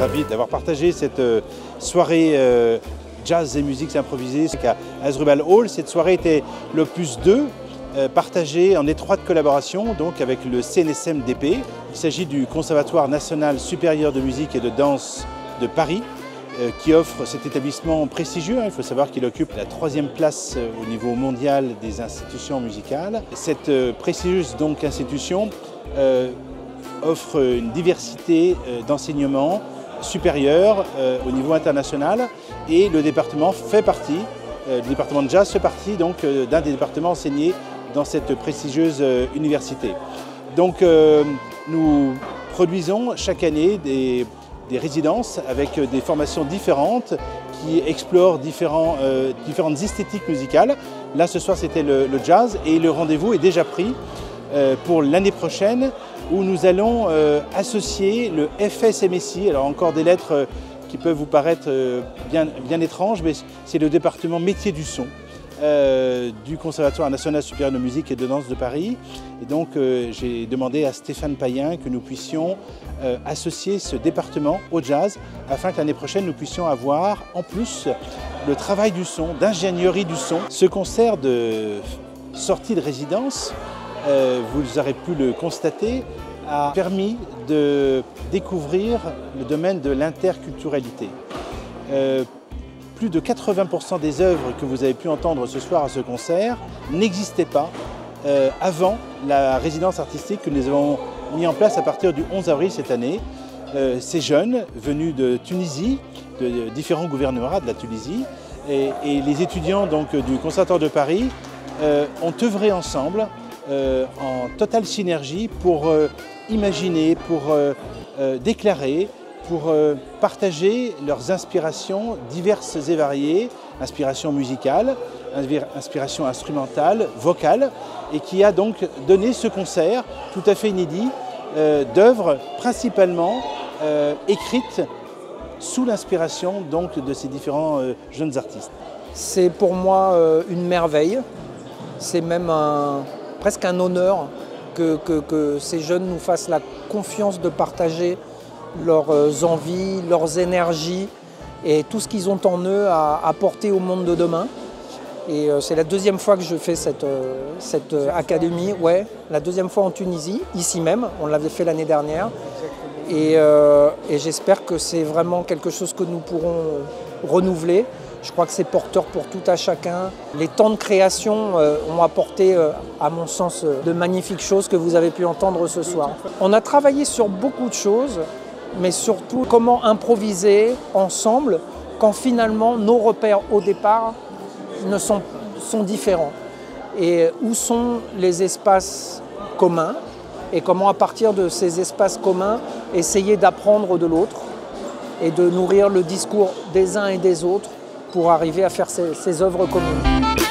ravi d'avoir partagé cette soirée jazz et musique improvisée à Hasdrubal Hall. Cette soirée était l'opus 2, partagée en étroite collaboration donc avec le CNSM-DP. Il s'agit du Conservatoire national supérieur de musique et de danse de Paris, qui offre cet établissement prestigieux. Il faut savoir qu'il occupe la 3e place au niveau mondial des institutions musicales. Cette prestigieuse donc institution offre une diversité d'enseignements supérieurs au niveau international et le département fait partie, le département de jazz fait partie donc d'un des départements enseignés dans cette prestigieuse université. Donc nous produisons chaque année des résidences avec des formations différentes qui explorent différentes esthétiques musicales. Là, ce soir, c'était le jazz et le rendez-vous est déjà pris pour l'année prochaine où nous allons associer le FSMSI, alors encore des lettres qui peuvent vous paraître bien étranges, mais c'est le département métier du son du Conservatoire national supérieur de musique et de danse de Paris. Et donc j'ai demandé à Stéphane Payen que nous puissions associer ce département au jazz afin que l'année prochaine nous puissions avoir en plus le travail du son, d'ingénierie du son. Ce concert de sortie de résidence, vous aurez pu le constater, a permis de découvrir le domaine de l'interculturalité. Plus de 80% des œuvres que vous avez pu entendre ce soir à ce concert n'existaient pas avant la résidence artistique que nous avons mis en place à partir du 11 avril cette année. Ces jeunes venus de Tunisie, de différents gouvernements de la Tunisie, et les étudiants donc, du Conservatoire de Paris ont œuvré ensemble en totale synergie pour imaginer, pour déclarer, pour partager leurs inspirations diverses et variées, inspiration musicale, inspiration instrumentale, vocale, et qui a donc donné ce concert tout à fait inédit d'œuvres principalement écrites sous l'inspiration donc de ces différents jeunes artistes. C'est pour moi une merveille, c'est même presque un honneur que ces jeunes nous fassent la confiance de partager leurs envies, leurs énergies et tout ce qu'ils ont en eux à apporter au monde de demain. Et c'est la 2e fois que je fais cette académie, ouais, la 2e fois en Tunisie, ici même, on l'avait fait l'année dernière. Et j'espère que c'est vraiment quelque chose que nous pourrons renouveler. Je crois que c'est porteur pour tout à chacun. Les temps de création ont apporté, à mon sens, de magnifiques choses que vous avez pu entendre ce soir. On a travaillé sur beaucoup de choses, mais surtout comment improviser ensemble quand finalement nos repères au départ sont différents. Et où sont les espaces communs et comment à partir de ces espaces communs essayer d'apprendre de l'autre et de nourrir le discours des uns et des autres pour arriver à faire ces œuvres communes.